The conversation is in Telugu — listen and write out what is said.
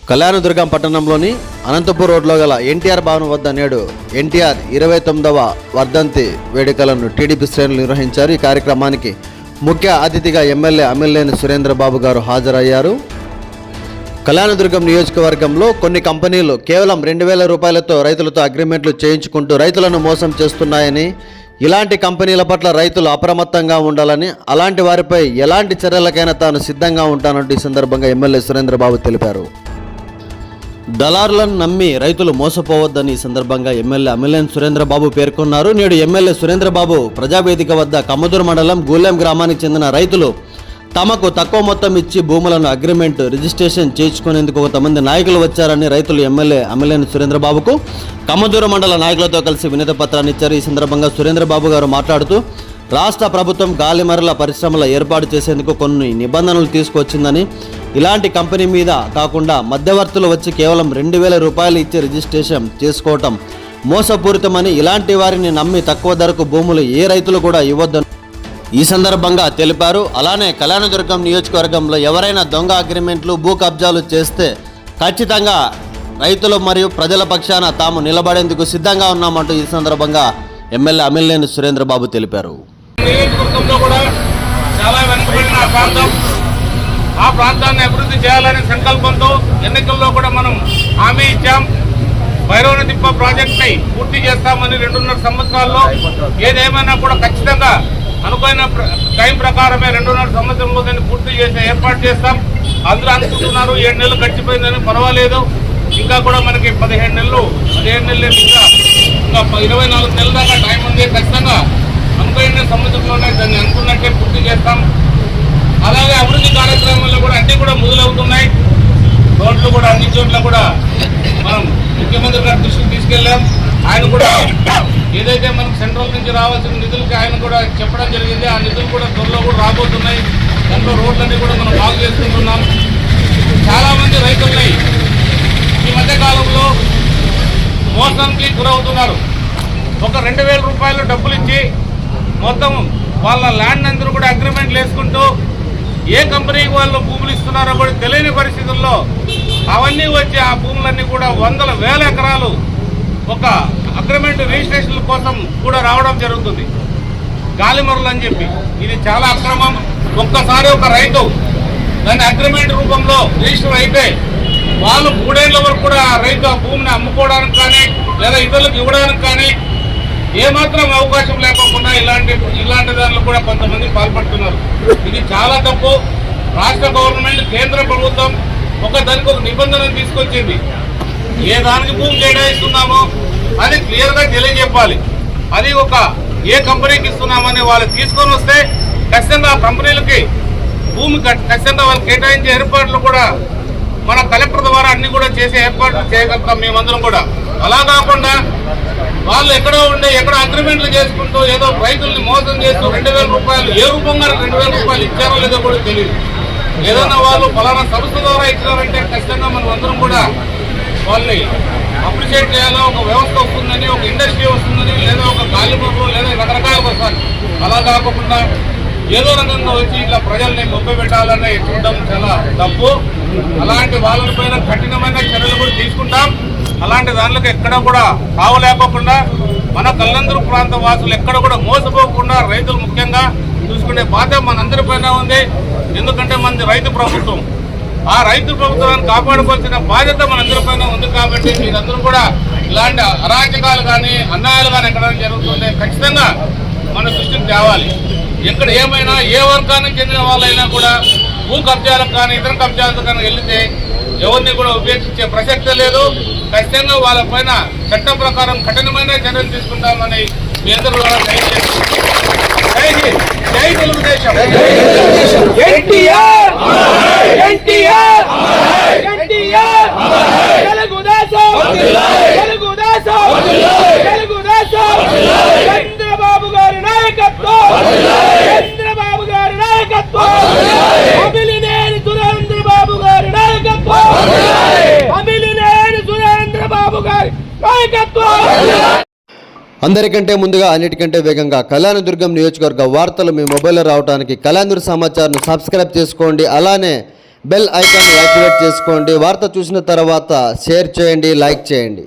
కళ్యాణదుర్గం పట్టణంలోని అనంతపూర్ రోడ్లో గల ఎన్టీఆర్ భవన్ వద్ద నేడు ఎన్టీఆర్ 29వ వర్ధంతి వేడుకలను టీడీపీ శ్రేణులు నిర్వహించారు. ఈ కార్యక్రమానికి ముఖ్య అతిథిగా ఎమ్మెల్యే అమిలినేని సురేంద్రబాబు గారు హాజరయ్యారు. కళ్యాణదుర్గం నియోజకవర్గంలో కొన్ని కంపెనీలు కేవలం 2,000 రూపాయలతో రైతులతో అగ్రిమెంట్లు చేయించుకుంటూ రైతులను మోసం చేస్తున్నాయని, ఇలాంటి కంపెనీల పట్ల రైతులు అప్రమత్తంగా ఉండాలని, అలాంటి వారిపై ఎలాంటి చర్యలకైనా తాను సిద్ధంగా ఉంటానంటూ ఈ సందర్భంగా ఎమ్మెల్యే సురేంద్రబాబు తెలిపారు. దళారులను నమ్మి రైతులు మోసపోవద్దని ఈ సందర్భంగా ఎమ్మెల్యే అమిలినేని సురేంద్రబాబు పేర్కొన్నారు. నేడు ఎమ్మెల్యే సురేంద్రబాబు ప్రజావేదిక వద్ద కమ్మదూరు మండలం గూలెం గ్రామానికి చెందిన రైతులు తమకు తక్కువ మొత్తం ఇచ్చి భూములను అగ్రిమెంట్ రిజిస్ట్రేషన్ చేయించుకునేందుకు కొంతమంది నాయకులు వచ్చారని రైతులు ఎమ్మెల్యే అమిలినేని సురేంద్రబాబుకు కమ్మదూరు మండల నాయకులతో కలిసి వినతి పత్రాన్ని ఇచ్చారు. ఈ సందర్భంగా సురేంద్రబాబు గారు మాట్లాడుతూ రాష్ట్ర ప్రభుత్వం గాలిమరల పరిశ్రమల ఏర్పాటు చేసేందుకు కొన్ని నిబంధనలు తీసుకొచ్చిందని, ఇలాంటి కంపెనీ మీద కాకుండా మధ్యవర్తులు వచ్చి కేవలం 2,000 రూపాయలు ఇచ్చి రిజిస్ట్రేషన్ చేసుకోవటం మోసపూరితమని, ఇలాంటి వారిని నమ్మి తక్కువ ధరకు భూములు ఏ రైతులు కూడా ఇవ్వొద్దని ఈ సందర్భంగా తెలిపారు. అలానే కళ్యాణదుర్గం నియోజకవర్గంలో ఎవరైనా దొంగ అగ్రిమెంట్లు, భూ కబ్జాలు చేస్తే ఖచ్చితంగా రైతులు మరియు ప్రజల పక్షాన తాము నిలబడేందుకు సిద్ధంగా ఉన్నామంటూ ఈ సందర్భంగా ఎమ్మెల్యే అమిలినేని సురేంద్రబాబు తెలిపారు. నియోజకవర్గంలో కూడా చాలా వెనుకబడిన ప్రాంతం, ఆ ప్రాంతాన్ని అభివృద్ధి చేయాలనే సంకల్పంతో ఎన్నికల్లో కూడా మనం హామీ ఇచ్చాం. భైరవన తిప్ప ప్రాజెక్ట్ని పూర్తి చేస్తామని 2.5 సంవత్సరాల్లో. ఏదేమైనా కూడా ఖచ్చితంగా అనుకున్న టైం ప్రకారమే 2.5 సంవత్సరంలో దాన్ని పూర్తి చేసి ఏర్పాటు చేస్తాం. అందరూ అనుకుంటున్నారు 7 నెలలు గడిచిపోయిందని. పర్వాలేదు, ఇంకా కూడా మనకి 15 నెలలు ఇంకా 24 నెలల దాకా టైం ఉంది. ఖచ్చితంగా అనుకున్న సంవత్సరంలోనే దాన్ని అనుకున్నట్టే పూర్తి చేస్తాం. అలాగే అభివృద్ధి కార్యక్రమాల్లో కూడా అన్నీ కూడా మొదలవుతున్నాయి. రోడ్లు కూడా అన్ని చోట్ల కూడా మనం ముఖ్యమంత్రి గారి దృష్టికి తీసుకెళ్ళాం. ఆయన కూడా ఏదైతే మనకు సెంట్రల్ నుంచి రావాల్సిన నిధులకి ఆయన కూడా చెప్పడం జరిగింది. ఆ నిధులు కూడా త్వరలో కూడా రాబోతున్నాయి. దాంట్లో రోడ్లన్నీ కూడా మనం బాగు చేసుకుంటున్నాం. చాలామంది రైతుల్ని ఈ మధ్యకాలంలో మోసానికి గురవుతున్నారు. ఒక 2,000 రూపాయలు డబ్బులు ఇచ్చి మొత్తం వాళ్ళ ల్యాండ్ అందరూ కూడా అగ్రిమెంట్లు వేసుకుంటూ ఏ కంపెనీకి వాళ్ళు భూములు ఇస్తున్నారో కూడా తెలియని పరిస్థితుల్లో అవన్నీ వచ్చి ఆ భూములన్నీ కూడా వందల వేల ఎకరాలు ఒక అగ్రిమెంట్ రిజిస్ట్రేషన్ కోసం కూడా రావడం జరుగుతుంది. గాలిమరలు అని చెప్పి ఇది చాలా అక్రమం. ఒక్కసారి ఒక రైతు దాన్ని అగ్రిమెంట్ రూపంలో రిజిస్టర్ అయితే వాళ్ళు 3 ఏళ్ల వరకు కూడా ఆ రైతు ఆ భూమిని అమ్ముకోవడానికి కానీ లేదా ఇతరులకు ఇవ్వడానికి కానీ ఏమాత్రం అవకాశం లేకుండా ఇలాంటి దానిలో కూడా కొంతమంది పాల్పడుతున్నారు. ఇది చాలా తప్పు. రాష్ట్ర గవర్నమెంట్, కేంద్ర ప్రభుత్వం దానికి ఒక నిబంధన తీసుకొచ్చింది. ఏ దానికి భూమి కేటాయిస్తున్నామో అది క్లియర్గా తెలియజెప్పాలి. అది ఏ కంపెనీకి ఇస్తున్నామని వాళ్ళు తీసుకొని వస్తే ఖచ్చితంగా ఆ కంపెనీలకి భూమి ఖచ్చితంగా వాళ్ళు కేటాయించే ఏర్పాట్లు కూడా మన కలెక్టర్ ద్వారా అన్ని కూడా చేసే ఏర్పాట్లు చేయగలుగుతాం మేమందరం కూడా. అలా కాకుండా వాళ్ళు ఎక్కడో అగ్రిమెంట్లు చేసుకుంటూ ఏదో రైతుల్ని మోసం చేస్తూ 2,000 రూపాయలు ఏ రూపంగా 2,000 రూపాయలు ఇచ్చారో లేదో కూడా తెలియదు. ఏదన్నా వాళ్ళు ఫలానా సంస్థ ద్వారా ఇచ్చారంటే ఖచ్చితంగా మనం అందరం కూడా వాళ్ళని అప్రిషియేట్ చేయాలో, ఒక వ్యవస్థ వస్తుందని, ఒక ఇండస్ట్రీ వస్తుందని, లేదా ఒక గాలిమరలు లేదా రకరకాలుగా వస్తారు. అలా కాకుండా ఏదో రకంగా వచ్చి ఇట్లా ప్రజల్ని పెట్టాలని చూడడం చాలా తప్పు. అలాంటి వాళ్ళపైన కఠినమైన చర్యలు కూడా తీసుకుంటాం. అలాంటి దానిలోకి ఎక్కడ కూడా తావలేకోకుండా మన కల్లందరూ ప్రాంత వాసులు ఎక్కడ కూడా మోసపోకుండా రైతులు ముఖ్యంగా చూసుకునే బాధ్యత మనందరిపైన ఉంది. ఎందుకంటే మనది రైతు ప్రభుత్వం. ఆ రైతు ప్రభుత్వాన్ని కాపాడుకోవాల్సిన బాధ్యత మనందరిపైన ఉంది. కాబట్టి మీరందరూ కూడా ఇలాంటి అరాచకాలు కానీ అన్యాయాలు కానీ ఎక్కడ జరుగుతుంటే ఖచ్చితంగా మన దృష్టికి తేవాలి. ఎక్కడ ఏమైనా ఏ వర్గానికి చెందిన వాళ్ళైనా కూడా భూ కబ్జాలకు కానీ ఇతర కబ్జాలకు కానీ వెళ్తే ఎవరిని కూడా ఉపేక్షించే ప్రసక్తే లేదు. ఖచ్చితంగా వాళ్ళపైన చట్టం ప్రకారం కఠినమైన చర్యలు తీసుకుంటామని మీ అందరూ కూడా జై తెలుగుదేశం. చంద్రబాబు గారి నాయకత్వం, చంద్రబాబు గారి నాయకత్వం, అమిలినేని సురేంద్రబాబు గారి నాయకత్వం, అమిలినేని సురేంద్రబాబు గారి నాయకత్వం. అందరికంటే ముందుగా అన్నిటికంటే వేగంగా కళ్యాణదుర్గం నియోజకవర్గ వార్తలు మీ మొబైల్లో రావడానికి కళ్యాణదుర్గ సమాచారం సబ్స్క్రైబ్ చేసుకోండి. అలానే బెల్ ఐకాన్ యాక్టివేట్ చేసుకోండి. వార్త చూసిన తర్వాత షేర్ చేయండి, లైక్ చేయండి.